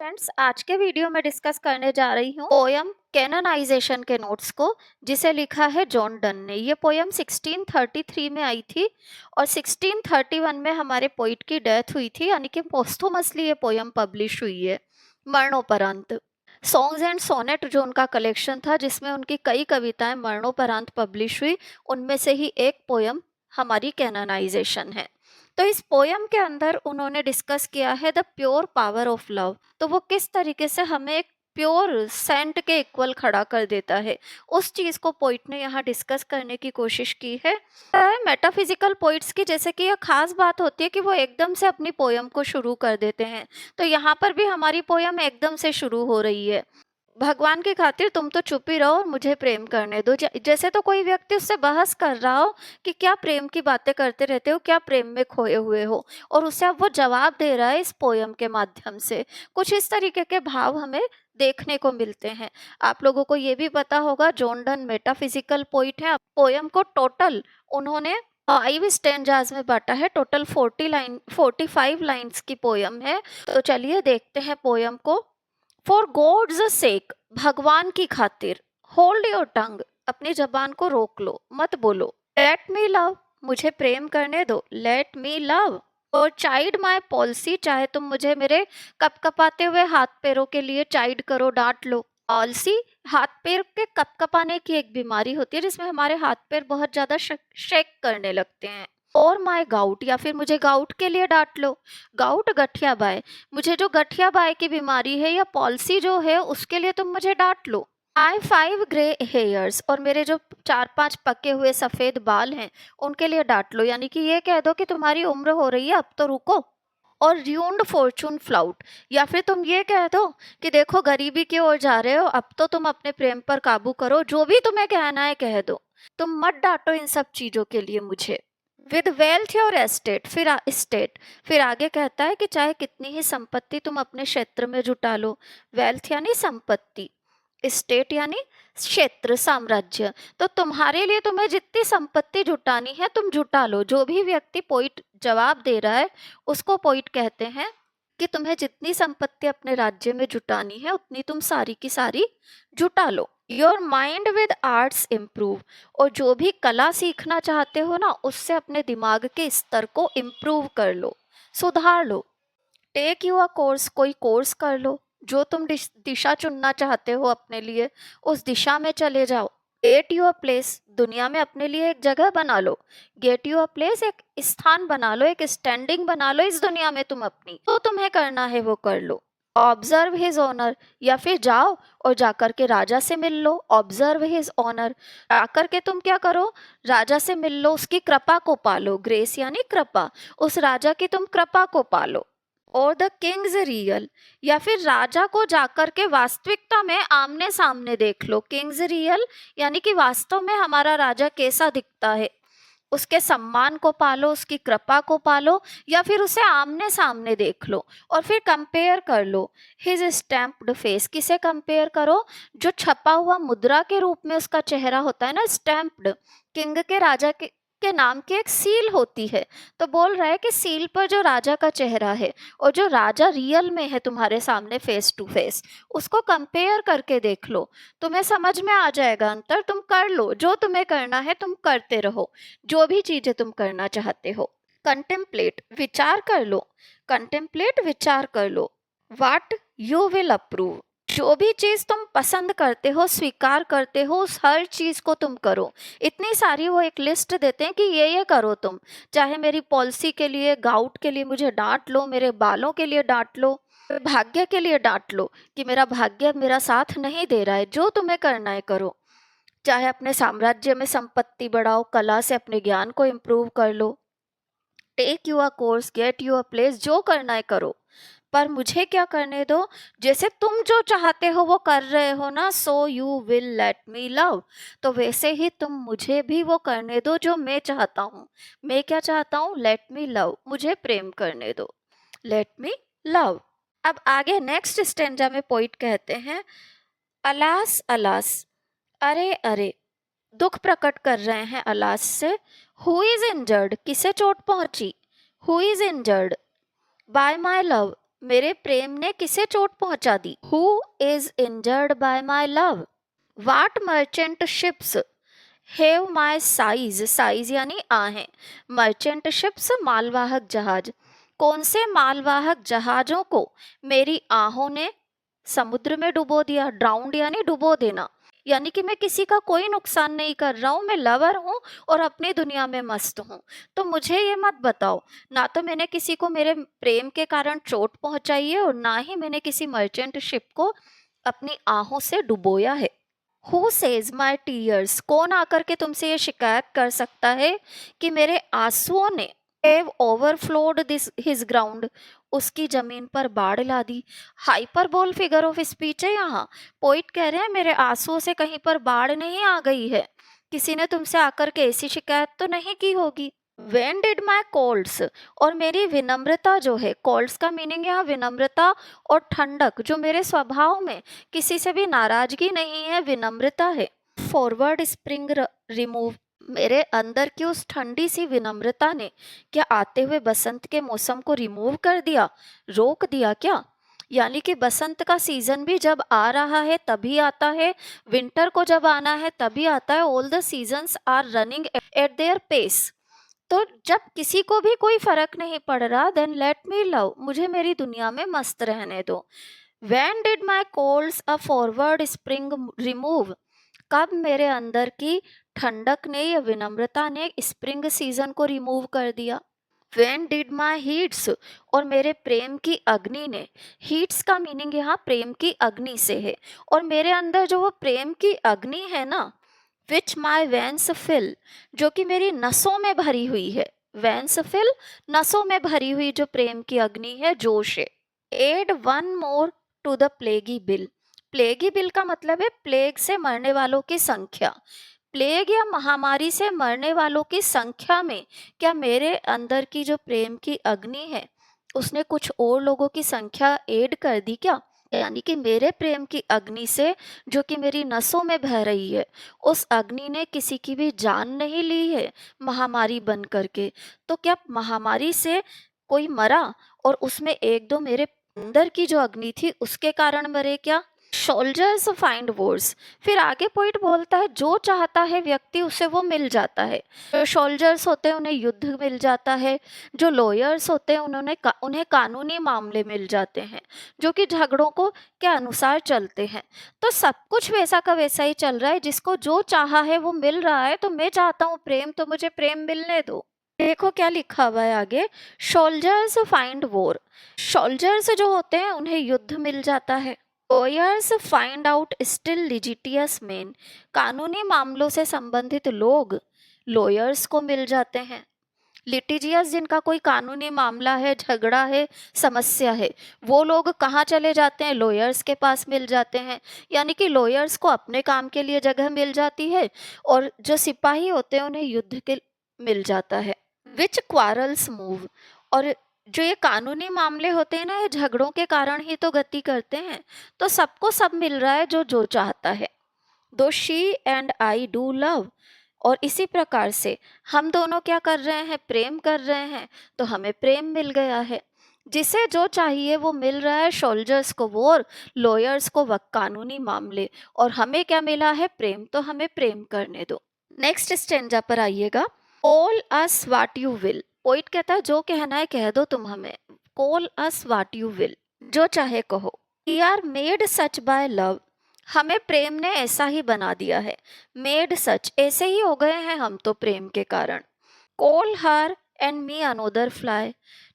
Friends, आज के video में डिस्कस करने जा रही हूँ पोयम कैनोनाइजेशन के नोट्स को, जिसे लिखा है जॉन डन ने। ये पोयम 1633 में आई थी और 1631 में हमारे पोइट की डेथ हुई थी, यानी कि पोस्टुमसली ये पोयम पब्लिश हुई है मरणोपरांत। सॉन्ग्स एंड सोनेट जो उनका कलेक्शन था, जिसमें उनकी कई कविताएं मरणोपरांत पब्लिश हुई, उनमें से ही एक पोयम हमारी कैनोनाइजेशन है। तो इस पोयम के अंदर उन्होंने डिस्कस किया है the pure power of love. तो वो किस तरीके से हमें एक प्योर सेंट के इक्वल खड़ा कर देता है, उस चीज को पोइट ने यहाँ डिस्कस करने की कोशिश की है। मेटाफिजिकल पोइट्स की जैसे कि यह खास बात होती है कि वो एकदम से अपनी पोयम को शुरू कर देते हैं, तो यहाँ पर भी हमारी पोयम एकदम से शुरू हो रही है। भगवान की खातिर तुम तो चुप ही रहो और मुझे प्रेम करने दो। जैसे तो कोई व्यक्ति उससे बहस कर रहा हो कि क्या प्रेम की बातें करते रहते हो, क्या प्रेम में खोए हुए हो, और उससे अब वो जवाब दे रहा है इस पोयम के माध्यम से। कुछ इस तरीके के भाव हमें देखने को मिलते हैं। आप लोगों को ये भी पता होगा जॉन डन मेटाफिजिकल पोइट है। पोयम को टोटल उन्होंने 5 स्टैंजाज में बांटा है। टोटल 45 लाइन्स की पोयम है। तो चलिए देखते हैं पोयम को। फॉर गॉड्स सेक, भगवान की खातिर, होल्ड योर टंग, अपनी जबान को रोक लो, मत बोलो। लेट मी लव, मुझे प्रेम करने दो, लेट मी लव। और चाइड माई पॉलिसी, चाहे तुम मुझे मेरे कपकपाते हुए हाथ पैरों के लिए चाइड करो, डांट लो। पॉलिसी, हाथ पैर के कपकपाने की एक बीमारी होती है जिसमें हमारे हाथ पैर बहुत ज्यादा शेक करने लगते हैं। और माई गाउट, या फिर मुझे गाउट के लिए डांट लो। गाउट गठिया बाय, मुझे जो गठिया बाय की बीमारी है या पॉलिसी जो है उसके लिए तुम मुझे डांट लो। आई 5 ग्रे हेयर्स, और मेरे जो 4-5 पके हुए सफेद बाल हैं उनके लिए डांट लो, यानी कि ये कह दो कि तुम्हारी उम्र हो रही है, अब तो रुको। और र्यून्ड फॉर्चून फ्लाउट, या फिर तुम ये कह दो कि देखो गरीबी की ओर जा रहे हो, अब तो तुम अपने प्रेम पर काबू करो, जो भी तुम्हें कहना है कह दो, तुम मत डांटो इन सब चीजों के लिए मुझे। विद वेल्थ योर एस्टेट, फिर आगे कहता है कि चाहे कितनी ही संपत्ति तुम अपने क्षेत्र में जुटा लो। वेल्थ यानी संपत्ति, स्टेट यानी क्षेत्र, साम्राज्य। तो तुम्हारे लिए तुम्हें जितनी संपत्ति जुटानी है तुम जुटा लो। जो भी व्यक्ति पोइट जवाब दे रहा है उसको पोइट कहते हैं कि तुम्हें जितनी संपत्ति अपने राज्य में जुटानी है उतनी तुम सारी की सारी जुटा लो। Your mind with arts improve, और जो भी कला सीखना चाहते हो ना, उससे अपने दिमाग के स्तर को इम्प्रूव कर लो, सुधार लो। टेक यू अ कोर्स, कोई कोर्स कर लो। जो तुम दिशा चुनना चाहते हो अपने लिए, उस दिशा में चले जाओ। गेट यू अ प्लेस, दुनिया में अपने लिए एक जगह बना लो। गेट यू अ प्लेस, एक स्थान बना लो, एक स्टैंडिंग बना लो इस दुनिया में तुम अपनी। तो तुम्हें करना है वो कर लो। ऑब्जर्व हिज ऑनर, या फिर जाओ और जाकर के राजा से मिल लो। ऑब्जर्व हिज ऑनर, आकर के तुम क्या करो, राजा से मिल लो, उसकी कृपा को पालो। ग्रेस यानी कृपा, उस राजा की तुम कृपा को पालो। और द किंग्स रियल, या फिर राजा को जाकर के वास्तविकता में आमने सामने देख लो। किंग्स रियल यानी कि वास्तव में हमारा राजा कैसा दिखता है, उसके सम्मान को पालो, उसकी कृपा को पालो, या फिर उसे आमने सामने देख लो। और फिर कंपेयर कर लो हिज स्टैम्प्ड फेस, किसे कंपेयर करो, जो छपा हुआ मुद्रा के रूप में उसका चेहरा होता है ना, स्टैम्प्ड। किंग के राजा के नाम की एक सील होती है। तो बोल रहा है कि सील पर जो राजा का चेहरा है और जो राजा रियल में है तुम्हारे सामने फेस टू फेस, उसको कंपेयर करके देख लो, तुम्हें समझ में आ जाएगा अंतर। तुम कर लो, जो तुम्हें करना है तुम करते रहो, जो भी चीजें तुम करना चाहते हो। कंटेम्पलेट, विचार कर लो। कंटेम्पलेट, विचार कर लो। वाट यू विल अप्रूव, जो भी चीज तुम पसंद करते हो, स्वीकार करते हो, उस हर चीज को तुम करो। इतनी सारी वो एक लिस्ट देते हैं कि ये करो तुम। चाहे मेरी पॉलिसी के लिए, गाउट के लिए मुझे डांट लो, मेरे बालों के लिए डांट लो, भाग्य के लिए डांट लो कि मेरा भाग्य मेरा साथ नहीं दे रहा है, जो तुम्हें करना है करो। चाहे अपने साम्राज्य में संपत्ति बढ़ाओ, कला से अपने ज्ञान को इम्प्रूव कर लो। Take you a course, get you a place, जो करना है करो, पर मुझे क्या करने दो। जैसे तुम जो चाहते हो वो कर रहे हो ना, so you will let me love, तो वैसे ही तुम मुझे भी वो करने दो जो मैं चाहता हूँ। मैं क्या चाहता हूँ, लेट मी लव, मुझे प्रेम करने दो, लेट मी लव। अब आगे नेक्स्ट स्टेंजा में पोइट कहते हैं, अलास अलास, अरे अरे, दुख प्रकट कर रहे हैं अलास से। हु इज इंजर्ड, किसे चोट पहुंची, who is injured by my love, मेरे प्रेम ने किसे चोट पहुंचा दी? Who is injured by my love? What merchant ships have my sighs? Sighs यानी आहें। मर्चेंट शिप्स मालवाहक जहाज। कौन से मालवाहक जहाजों को मेरी आहों ने समुद्र में डुबो दिया? ड्राउंड यानी डुबो देना, यानी कि मैं किसी का कोई नुकसान नहीं कर रहा हूँ, मैं लवर हूँ और अपनी दुनिया में मस्त हूँ। तो मुझे ये मत बताओ, ना तो मैंने किसी को मेरे प्रेम के कारण चोट पहुंचाई है और ना ही मैंने किसी मर्चेंट शिप को अपनी आहों से डुबोया है। Who says my tears? कौन आकर के तुमसे ये शिकायत कर सकता है कि मेरे आंसुओं ने have overflowed this his ground? उसकी जमीन पर बाढ़ ला दी। हाइपरबोल फिगर ऑफ स्पीच है यहाँ। पोइट कह रहे हैं मेरे आंसुओं से कहीं पर बाढ़ नहीं आ गई है, किसी ने तुमसे आकर के ऐसी शिकायत तो नहीं की होगी। When did my colds? और मेरी विनम्रता जो है, कोल्ड्स का मीनिंग यहाँ विनम्रता और ठंडक, जो मेरे स्वभाव में किसी से भी नाराजगी नहीं है, विनम्रता है। Forward spring remove? मेरे अंदर की उस ठंडी सी विनम्रता ने क्या आते हुए बसंत के मौसम को रिमूव कर दिया, रोक दिया क्या? यानी कि बसंत का सीजन भी जब आ रहा है तभी आता है, विंटर को जब आना है तभी आता है। All the seasons are running at their pace. तो जब किसी को भी कोई फर्क नहीं पड़ रहा, देन लेट मी लव, मुझे मेरी दुनिया में मस्त रहने दो। When did my colds a forward spring remove? कब मेरे अंदर की ठंडक ने या विनम्रता ने स्प्रिंग सीजन को रिमूव कर दिया? When did my heats? और मेरे प्रेम की अग्नि ने, हीट्स का मीनिंग यहाँ प्रेम की अग्नि से है, और मेरे अंदर जो वो प्रेम की अग्नि है ना, विच माई वेंस फिल, जो कि मेरी नसों में भरी हुई है। वेंस फिल, नसों में भरी हुई जो प्रेम की अग्नि है, जोश है। Add one more to the plaguy bill? Plaguy bill का मतलब है प्लेग से मरने वालों की संख्या। प्लेग या महामारी से मरने वालों की संख्या में क्या मेरे अंदर की जो प्रेम की अग्नि है उसने कुछ और लोगों की संख्या ऐड कर दी क्या? यानी कि मेरे प्रेम की अग्नि से, जो कि मेरी नसों में बह रही है, उस अग्नि ने किसी की भी जान नहीं ली है महामारी बन करके। तो क्या महामारी से कोई मरा और उसमें एक दो मेरे अंदर की जो अग्नि थी उसके कारण मरे क्या? Soldiers find Wars? फिर आगे पॉइंट बोलता है जो चाहता है व्यक्ति उसे वो मिल जाता है। जो सोल्जर्स होते हैं उन्हें युद्ध मिल जाता है, जो लॉयर्स होते हैं उन्हें कानूनी मामले मिल जाते हैं जो कि झगड़ों को के अनुसार चलते हैं। तो सब कुछ वैसा का वैसा ही चल रहा है, जिसको जो चाहा है वो मिल रहा है। तो मैं चाहता हूँ प्रेम, तो मुझे प्रेम मिलने दो। देखो क्या लिखा हुआ है आगे, सोल्जर्स फाइंड वॉर। सोल्जर्स जो होते हैं उन्हें युद्ध मिल जाता है। Lawyers find out still litigious men. कानूनी मामलों से संबंधित लोग लॉयर्स को मिल जाते हैं। लिटिजियस, जिनका कोई कानूनी मामला है, झगड़ा है, समस्या है, वो लोग कहाँ चले जाते हैं? लॉयर्स के पास मिल जाते हैं। यानी कि लॉयर्स को अपने काम के लिए जगह मिल जाती है और जो सिपाही होते हैं उन्हें युद्ध के मिल जाता है। विच क्वारल्स मूव? और जो ये कानूनी मामले होते हैं ना, ये झगड़ों के कारण ही तो गति करते हैं। तो सबको सब मिल रहा है जो जो चाहता है। दो she and I do love. और इसी प्रकार से हम दोनों क्या कर रहे हैं? प्रेम कर रहे हैं, तो हमें प्रेम मिल गया है। जिसे जो चाहिए वो मिल रहा है। सोल्जर्स को वॉर, लॉयर्स को कानूनी मामले, और हमें क्या मिला है? प्रेम। तो हमें प्रेम करने दो। नेक्स्ट स्टेंजा पर आइएगा। Call us what you will. Poet कहता है जो कहना है कह दो तुम हमें। Call us what you will, जो चाहे कहो। We are made such by love. हमें प्रेम ने ऐसा ही बना दिया है। मेड सच, ऐसे ही हो गए हैं हम तो प्रेम के कारण। Call her and me another fly.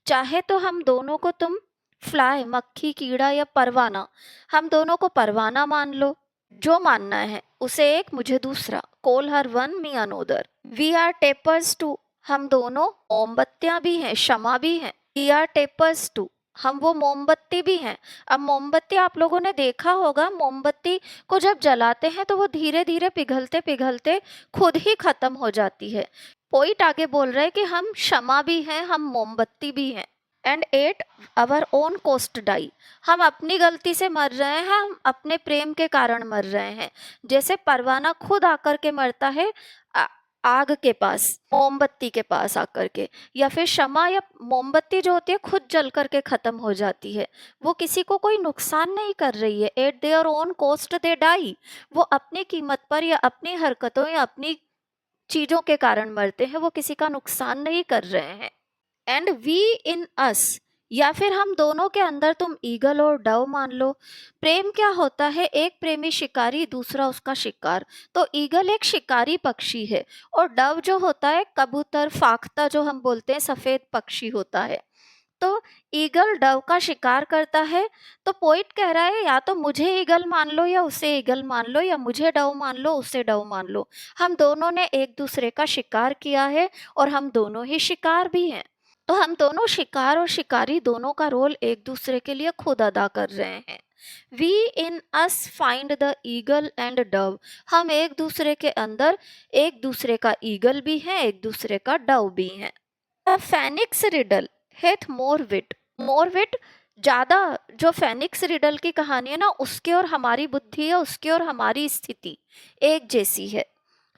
चाहे तो हम दोनों को तुम फ्लाई, मक्खी, कीड़ा या परवाना, हम दोनों को परवाना मान लो, जो मानना है उसे एक मुझे दूसरा। Call her one me another. We are tapers too. हम दोनों मोमबत्तियां भी हैं, शमा भी हैं। वी आर टेपर्स टू, हम वो मोमबत्ती भी हैं। अब मोमबत्ती आप लोगों ने देखा होगा, मोमबत्ती को जब जलाते हैं तो वो धीरे धीरे पिघलते पिघलते खुद ही खत्म हो जाती है। पोइट आगे बोल रहे हैं कि हम शमा भी हैं, हम मोमबत्ती भी हैं। And at our own cost die. हम अपनी गलती से मर रहे हैं, हम अपने प्रेम के कारण मर रहे हैं। जैसे परवाना खुद आकर के मरता है, आग के पास, मोमबत्ती के पास आकर के, या फिर शमा या मोमबत्ती जो होती है खुद जल करके खत्म हो जाती है। वो किसी को कोई नुकसान नहीं कर रही है। At their own cost they die. वो अपनी कीमत पर या अपनी हरकतों या अपनी चीजों के कारण मरते हैं, वो किसी का नुकसान नहीं कर रहे हैं। एंड वी इन अस, या फिर हम दोनों के अंदर, तुम ईगल और डव मान लो। प्रेम क्या होता है? एक प्रेमी शिकारी, दूसरा उसका शिकार। तो ईगल एक शिकारी पक्षी है और डव जो होता है कबूतर, फाख्ता जो हम बोलते हैं, सफेद पक्षी होता है। तो ईगल डव का शिकार करता है। तो पोइट कह रहा है या तो मुझे ईगल मान लो या उसे ईगल मान लो, या मुझे डव मान लो उसे डव मान लो। हम दोनों ने एक दूसरे का शिकार किया है और हम दोनों ही शिकार भी हैं। तो हम दोनों शिकार और शिकारी दोनों का रोल एक दूसरे के लिए खुद अदा कर रहे हैं। We in us find the eagle and dove. हम एक दूसरे के अंदर एक दूसरे का ईगल भी हैं, एक दूसरे का डव भी हैं। फेनिक्स रिडल हेथ मोर विट। मोर विट ज्यादा, जो फेनिक्स रिडल की कहानी है ना, उसके और हमारी बुद्धि है, उसके और हमारी स्थिति एक जैसी है।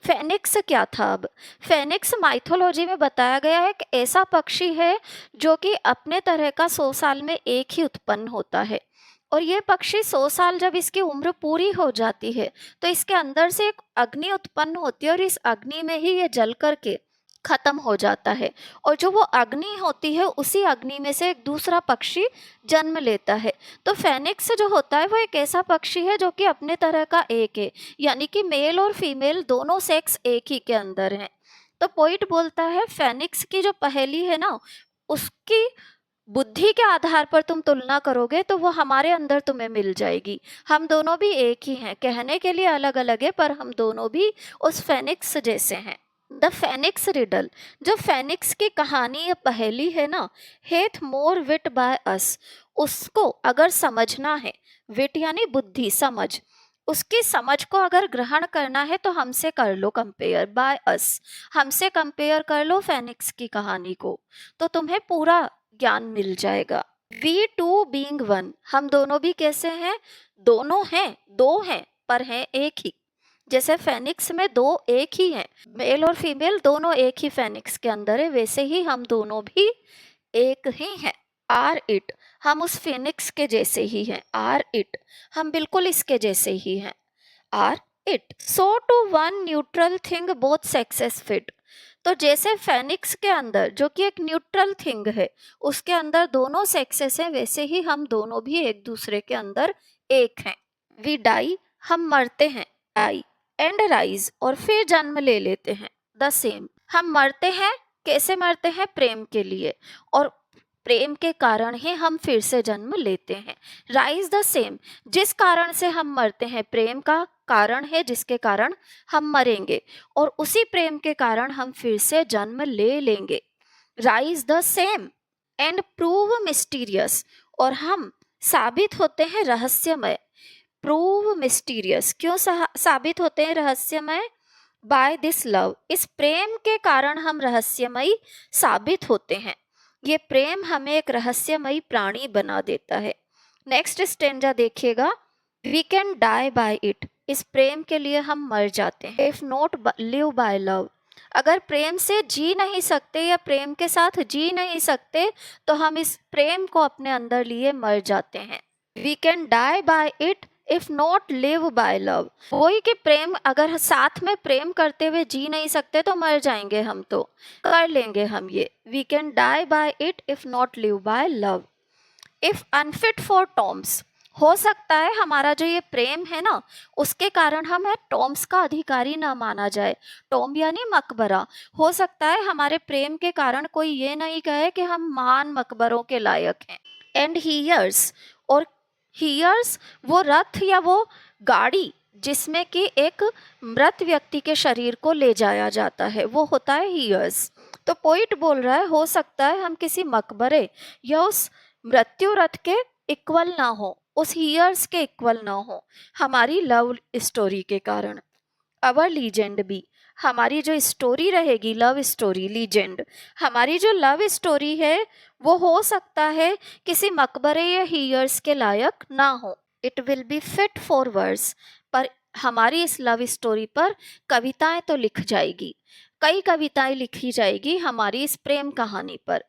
फेनिक्स क्या था? अब फेनिक्स माइथोलॉजी में बताया गया है कि ऐसा पक्षी है जो कि अपने तरह का 100 साल में एक ही उत्पन्न होता है। और ये पक्षी 100 साल जब इसकी उम्र पूरी हो जाती है तो इसके अंदर से एक अग्नि उत्पन्न होती है और इस अग्नि में ही ये जल करके खत्म हो जाता है। और जो वो अग्नि होती है, उसी अग्नि में से एक दूसरा पक्षी जन्म लेता है। तो फेनिक्स जो होता है वो एक ऐसा पक्षी है जो कि अपने तरह का एक है, यानी कि मेल और फीमेल दोनों सेक्स एक ही के अंदर हैं। तो पोइट बोलता है फेनिक्स की जो पहेली है ना, उसकी बुद्धि के आधार पर तुम तुलना करोगे तो वो हमारे अंदर तुम्हें मिल जाएगी। हम दोनों भी एक ही हैं, कहने के लिए अलग अलग है पर हम दोनों भी उस फेनिक्स जैसे हैं। द फेनिक्स रिडल, जो फेनिक्स की कहानी या पहेली है ना, Heath more wit by us. उसको अगर समझना है, विट यानी बुद्धि, समझ, उसकी समझ को अगर ग्रहण करना है तो हमसे कर लो कंपेयर, बाय अस, हमसे कंपेयर कर लो फेनिक्स की कहानी को, तो तुम्हें पूरा ज्ञान मिल जाएगा। वी टू बींग वन, हम दोनों भी कैसे हैं? दोनों हैं, दो हैं पर हैं एक ही। जैसे फेनिक्स में दो एक ही हैं, मेल और फीमेल दोनों एक ही फेनिक्स के अंदर है, वैसे ही हम दोनों भी एक ही हैं। आर इट, हम उस फेनिक्स के जैसे ही हैं। आर इट, हम बिल्कुल इसके जैसे ही हैं। Are it, so to one neutral thing both sexes fit. तो जैसे फेनिक्स के अंदर, जो कि एक न्यूट्रल थिंग है, उसके अंदर दोनों सेक्सेस हैं, वैसे ही हम दोनों भी एक दूसरे के अंदर एक हैं। वी डाई, हम मरते हैं, डाई, एंड राइज, और फिर जन्म ले लेते हैं, द सेम। हम मरते हैं, कैसे मरते हैं? प्रेम के लिए, और प्रेम के कारण ही हम फिर से जन्म लेते हैं। राइज द सेम, जिस कारण से हम मरते हैं प्रेम का कारण है जिसके कारण हम मरेंगे, और उसी प्रेम के कारण हम फिर से जन्म ले लेंगे। Rise the same and prove mysterious, और हम साबित होते हैं रहस्यमय। प्रूव मिस्टीरियस, क्यों साबित होते हैं रहस्यमय? बाय दिस लव, इस प्रेम के कारण हम रहस्यमयी साबित होते हैं। ये प्रेम हमें एक रहस्यमयी प्राणी बना देता है। नेक्स्ट स्टेंजा देखिएगा, we can die by it, इस प्रेम के लिए हम मर जाते हैं। If not live by love, अगर प्रेम से जी नहीं सकते या प्रेम के साथ जी नहीं सकते तो हम इस प्रेम को अपने अंदर लिए मर जाते हैं। We can die by it if not live by love, वही कि प्रेम, अगर साथ में प्रेम करते हुए जी नहीं सकते तो मर जाएंगे हम, तो कर लेंगे हम ये। We can die by it if not live by love. If unfit for tombs, हो सकता है हमारा जो ये प्रेम है ना, उसके कारण हमें टॉम्स का अधिकारी ना माना जाए। टॉम यानी मकबरा। हो सकता है हमारे प्रेम के कारण कोई ये नहीं कहे कि हम महान मकबरों के लायक हैं। एंड हीयर्स, और हीयर्स वो रथ या वो गाड़ी जिसमें कि एक मृत व्यक्ति के शरीर को ले जाया जाता है, वो होता है हीयर्स। तो पोइट बोल रहा है हो सकता है हम किसी मकबरे या उस मृत्यु रथ के इक्वल ना हो, उस हीयर्स के इक्वल ना हो, हमारी लव स्टोरी के कारण। अवर लीजेंड भी, हमारी जो स्टोरी रहेगी, लव स्टोरी, लीजेंड, हमारी जो लव स्टोरी है वो हो सकता है किसी मकबरे या हीयर्स के लायक ना हो। It will be fit for words, पर हमारी इस लव स्टोरी पर कविताएं तो लिख जाएगी। कई कविताएं लिखी जाएगी हमारी इस प्रेम कहानी पर।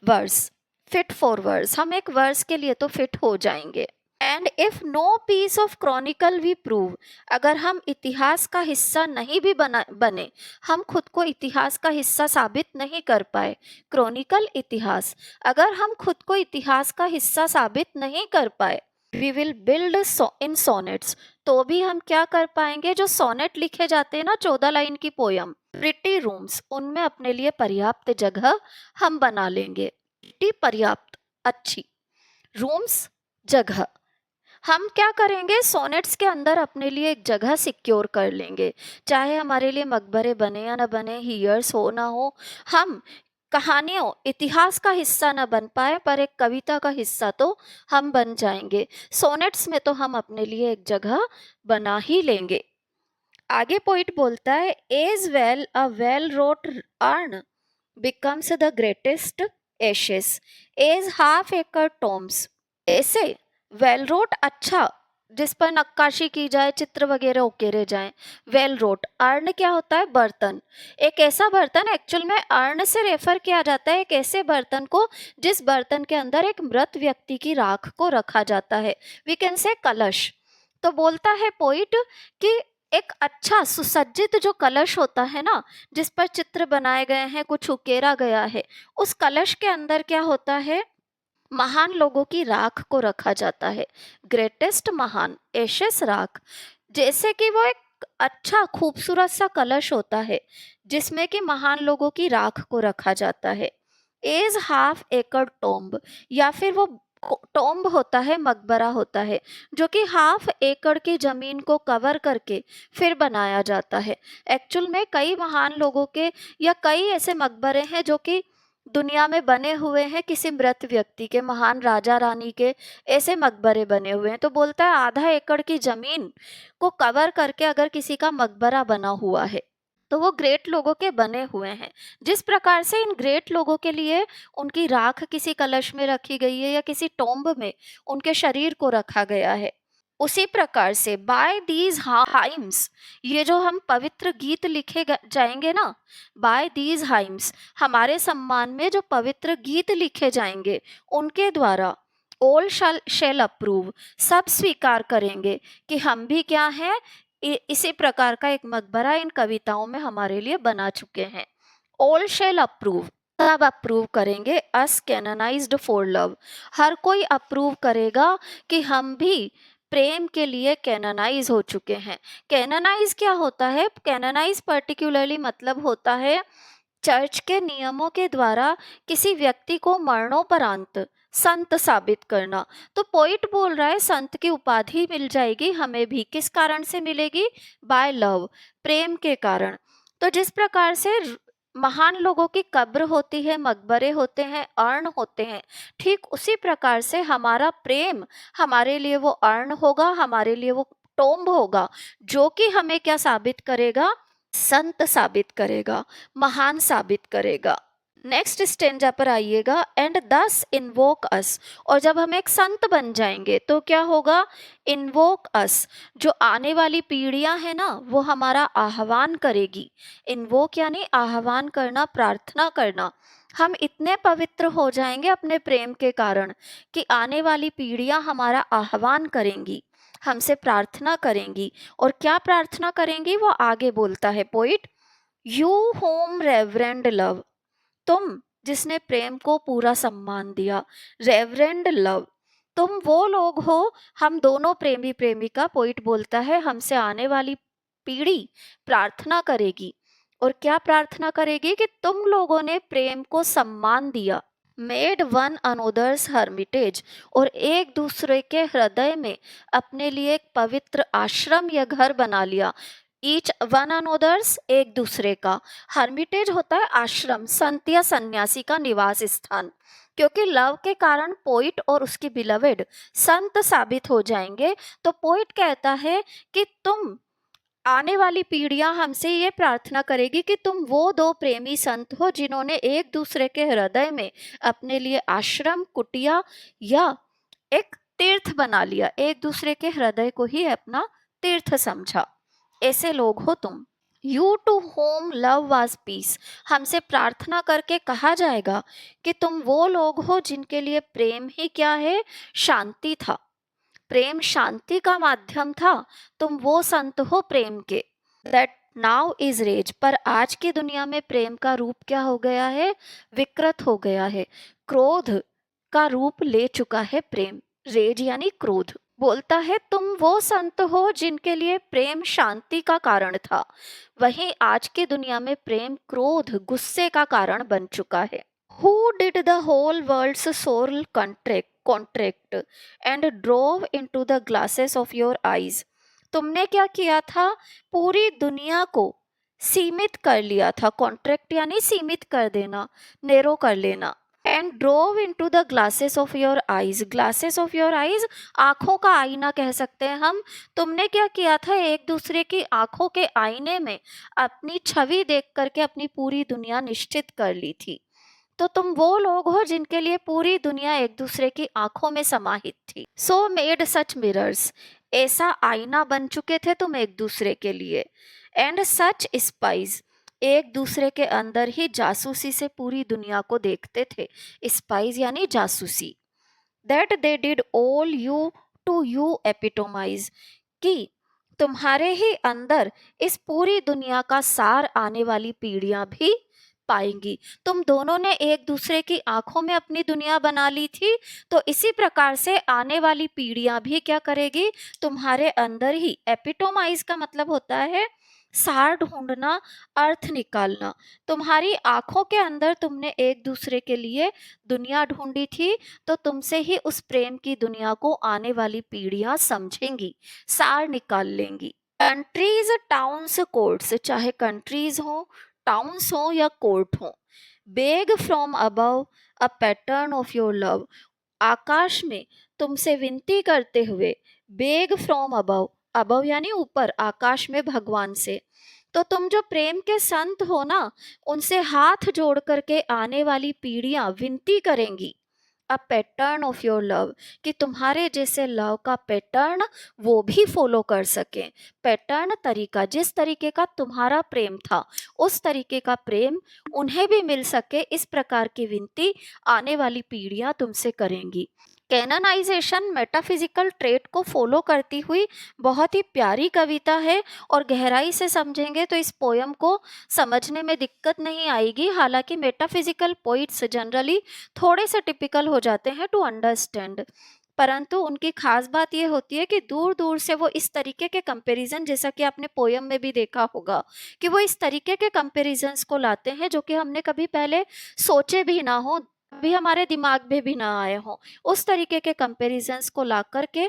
वर्स, फिट फॉर वर्स, हम एक वर्स के लिए तो फिट हो जाएंगे। And if no piece of chronicle we prove, अगर हम इतिहास का हिस्सा नहीं भी बने, हम खुद को इतिहास का हिस्सा साबित नहीं कर पाए, क्रॉनिकल इतिहास, अगर हम खुद को इतिहास का हिस्सा साबित नहीं कर पाए, we will build in sonnets, तो भी हम क्या कर पाएंगे, जो सोनेट लिखे जाते हैं ना 14 लाइन की पोयम, प्रिटी रूम्स, उनमें अपने लिए पर्याप्त जगह हम बना लेंगे। प्रिटी पर्याप्त, अच्छी, रूम्स जगह, हम क्या करेंगे, सोनेट्स के अंदर अपने लिए एक जगह सिक्योर कर लेंगे, चाहे हमारे लिए मकबरे बने या ना बने, हीयर्स हो ना हो, हम कहानियों इतिहास का हिस्सा न बन पाए पर एक कविता का हिस्सा तो हम बन जाएंगे, सोनेट्स में तो हम अपने लिए एक जगह बना ही लेंगे। आगे पोइट बोलता है, as well a well wrought urn becomes the greatest ashes as half acre tombs, ऐसे वेल रोट, अच्छा, जिस पर नक्काशी की जाए, चित्र वगैरह उकेरे जाएं, वेल रोट। अर्न क्या होता है, बर्तन, एक ऐसा बर्तन, एक्चुअल में अर्न से रेफर किया जाता है एक ऐसे बर्तन को जिस बर्तन के अंदर एक मृत व्यक्ति की राख को रखा जाता है, वी कैन से कलश। तो बोलता है पोइट कि एक अच्छा सुसज्जित जो कलश होता है ना, जिस पर चित्र बनाए गए हैं, कुछ उकेरा गया है, उस कलश के अंदर क्या होता है, महान लोगों की राख को रखा जाता है, ग्रेटेस्ट महान, एशेस राख, जैसे कि वो एक अच्छा खूबसूरत सा कलश होता है जिसमें कि महान लोगों की राख को रखा जाता है। एज हाफ एकड़ टोम्ब, या फिर वो टोम्ब होता है, मकबरा होता है, जो कि हाफ एकड़ की जमीन को कवर करके फिर बनाया जाता है। एक्चुअल में कई महान लोगों के या कई ऐसे मकबरे हैं जो कि दुनिया में बने हुए हैं, किसी मृत व्यक्ति के, महान राजा रानी के, ऐसे मकबरे बने हुए हैं। तो बोलता है आधा एकड़ की जमीन को कवर करके अगर किसी का मकबरा बना हुआ है तो वो ग्रेट लोगों के बने हुए हैं। जिस प्रकार से इन ग्रेट लोगों के लिए उनकी राख किसी कलश में रखी गई है या किसी टोम्ब में उनके शरीर को रखा गया है, उसी प्रकार से बाय दीज हाइम्स, ये जो हम पवित्र गीत लिखे जाएंगे ना, बाय दीज हाइम्स, हमारे सम्मान में जो पवित्र गीत लिखे जाएंगे उनके द्वारा, ऑल शेल अप्रूव, सब स्वीकार करेंगे कि हम भी क्या हैं, इसी प्रकार का एक मकबरा इन कविताओं में हमारे लिए बना चुके हैं। ऑल शेल अप्रूव, सब अप्रूव करेंगे, अस कैनोनाइज्ड फॉर लव, हर कोई अप्रूव करेगा कि हम भी प्रेम के लिए कैनोनाइज हो चुके हैं। कैनोनाइज क्या होता है, कैनोनाइज पर्टिकुलरली मतलब होता है चर्च के नियमों के द्वारा किसी व्यक्ति को मरणोपरांत संत साबित करना। तो पोइट बोल रहा है संत की उपाधि मिल जाएगी हमें भी, किस कारण से मिलेगी, बाय लव, प्रेम के कारण। तो जिस प्रकार से महान लोगों की कब्र होती है, मकबरे होते हैं, अर्न होते हैं, ठीक उसी प्रकार से हमारा प्रेम हमारे लिए वो अर्न होगा, हमारे लिए वो टोम्ब होगा, जो कि हमें क्या साबित करेगा, संत साबित करेगा, महान साबित करेगा। नेक्स्ट स्टेंजा पर आइएगा, एंड दस इन्वोक अस, और जब हम एक संत बन जाएंगे तो क्या होगा, इन्वोक अस, जो आने वाली पीढ़ियां है ना वो हमारा आह्वान करेगी। इन्वोक यानी आह्वान करना, प्रार्थना करना। हम इतने पवित्र हो जाएंगे अपने प्रेम के कारण कि आने वाली पीढ़ियां हमारा आह्वान करेंगी, हमसे प्रार्थना करेंगी। और क्या प्रार्थना करेंगी वो आगे बोलता है poet, you home reverend love, तुम जिसने प्रेम को पूरा सम्मान दिया, रेवरेंड लव, तुम वो लोग हो, हम दोनों प्रेमी प्रेमिका, पोइट बोलता है हमसे आने वाली पीढ़ी प्रार्थना करेगी। और क्या प्रार्थना करेगी, कि तुम लोगों ने प्रेम को सम्मान दिया, मेड वन अनोदर्स हर्मिटेज, और एक दूसरे के हृदय में अपने लिए एक पवित्र आश्रम या घर बना लिया। ईच वन अनोदर्स, एक दूसरे का, हर्मिटेज होता है आश्रम, संत या सन्यासी का निवास स्थान। क्योंकि लव के कारण पोइट और उसकी बिलवेड संत साबित हो जाएंगे, तो पोइट कहता है कि तुम, आने वाली पीढ़ियां हमसे ये प्रार्थना करेगी कि तुम वो दो प्रेमी संत हो जिन्होंने एक दूसरे के हृदय में अपने लिए आश्रम, कुटिया या एक तीर्थ बना लिया, एक दूसरे के हृदय को ही अपना तीर्थ समझा, ऐसे लोग हो तुम। You to whom love was peace, हमसे प्रार्थना करके कहा जाएगा कि तुम वो लोग हो जिनके लिए प्रेम ही क्या है, शांति था। प्रेम शांति का माध्यम था, तुम वो संत हो प्रेम के। दैट नाउ इज रेज, पर आज की दुनिया में प्रेम का रूप क्या हो गया है, विकृत हो गया है। क्रोध का रूप ले चुका है प्रेम। रेज यानी क्रोध। बोलता है तुम वो संत हो जिनके लिए प्रेम शांति का कारण था, वहीं आज की दुनिया में प्रेम क्रोध गुस्से का कारण बन चुका है। Who did the whole world's soul contract and drove into the glasses of your eyes? तुमने क्या किया था, पूरी दुनिया को सीमित कर लिया था। कॉन्ट्रैक्ट यानी सीमित कर देना, नेरो कर लेना। And drove into the glasses of your eyes, glasses of your eyes आंखों का आईना कह सकते हैं हम। तुमने क्या किया था, एक दूसरे की आंखों के आईने में अपनी छवि देख करके अपनी पूरी दुनिया निश्चित कर ली थी। तो तुम वो लोग हो जिनके लिए पूरी दुनिया एक दूसरे की आंखों में समाहित थी। सो मेड सच मिरर्स, ऐसा आईना बन चुके थे तुम एक दूसरे के लिए। एंड सच स्पाइज, एक दूसरे के अंदर ही जासूसी से पूरी दुनिया को देखते थे। स्पाइज यानी जासूसी। That they did all you to you epitomize, कि तुम्हारे ही अंदर इस पूरी दुनिया का सार आने वाली पीढ़ियां भी पाएंगी। तुम दोनों ने एक दूसरे की आंखों में अपनी दुनिया बना ली थी, तो इसी प्रकार से आने वाली पीढ़ियां भी क्या करेगी, तुम्हारे अंदर ही। एपिटोमाइज का मतलब होता है सार ढूंढना, अर्थ निकालना। तुम्हारी आंखों के अंदर तुमने एक दूसरे के लिए दुनिया ढूंढी थी, तो तुमसे ही उस प्रेम की दुनिया को आने वाली पीढ़ियां समझेंगी, सार निकाल लेंगी। कंट्रीज टाउन्स कोर्ट्स, चाहे कंट्रीज हो, टाउन्स हो या कोर्ट हो, beg from above a pattern of your love, आकाश में तुमसे विनती करते हुए। बेग फ्रॉम अबव, अबव यानी ऊपर, आकाश में भगवान से। तो तुम जो प्रेम के संत हो ना, उनसे हाथ जोड़ करके आने वाली पीढ़ियां विनती करेंगी अ पैटर्न ऑफ योर लव, कि तुम्हारे जैसे लव का पैटर्न वो भी फॉलो कर सकें। पैटर्न तरीका, जिस तरीके का तुम्हारा प्रेम था उस तरीके का प्रेम उन्हें भी मिल सके, इस प्रकार की विनती आने वाली पीढ़ियां तुमसे करेंगी। कैननाइजेशन मेटाफिजिकल ट्रेट को फॉलो करती हुई बहुत ही प्यारी कविता है, और गहराई से समझेंगे तो इस पोयम को समझने में दिक्कत नहीं आएगी। हालांकि मेटाफिजिकल पोइट्स जनरली थोड़े से टिपिकल हो जाते हैं टू अंडरस्टैंड, परंतु उनकी खास बात ये होती है कि दूर दूर से वो इस तरीके के कंपैरिजन, जैसा कि आपने पोयम में भी देखा होगा कि वो इस तरीके के कंपैरिजंस को लाते हैं जो कि हमने कभी पहले सोचे भी ना हो, अभी हमारे दिमाग में भी ना आए हों। उस तरीके के कंपैरिजंस को ला करके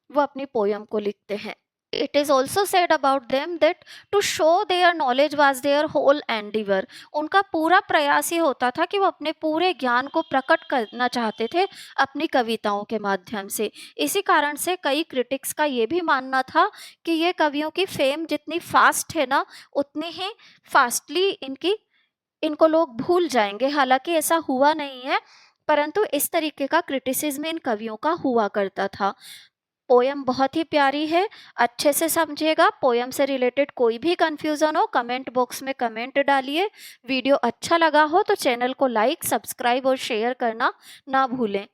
वो अपनी पोयम को लिखते हैं। It is also said about them that to show their knowledge was their whole endeavour, उनका पूरा प्रयास ये होता था कि वो अपने पूरे ज्ञान को प्रकट करना चाहते थे अपनी कविताओं के माध्यम से। इसी कारण से कई क्रिटिक्स का ये भी मानना था कि ये कवियों की फेम जितनी फास्ट है ना, उतनी ही फास्टली इनको लोग भूल जाएंगे। हालांकि ऐसा हुआ नहीं है, परंतु इस तरीके का क्रिटिसिज्म इन कवियों का हुआ करता था। पोयम बहुत ही प्यारी है, अच्छे से समझिएगा। पोयम से रिलेटेड कोई भी कंफ्यूजन हो कमेंट बॉक्स में कमेंट डालिए। वीडियो अच्छा लगा हो तो चैनल को लाइक, सब्सक्राइब और शेयर करना ना भूलें।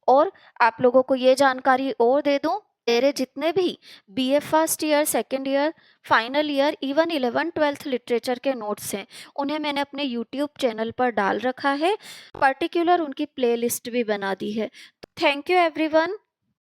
और आप लोगों को ये जानकारी और दे दूं, मेरे जितने भी BA first year, second year, final year, even 11th-12th literature के नोट्स हैं, उन्हें मैंने अपने यूट्यूब चैनल पर डाल रखा है। पर्टिकुलर उनकी प्लेलिस्ट भी बना दी है। Thank you everyone.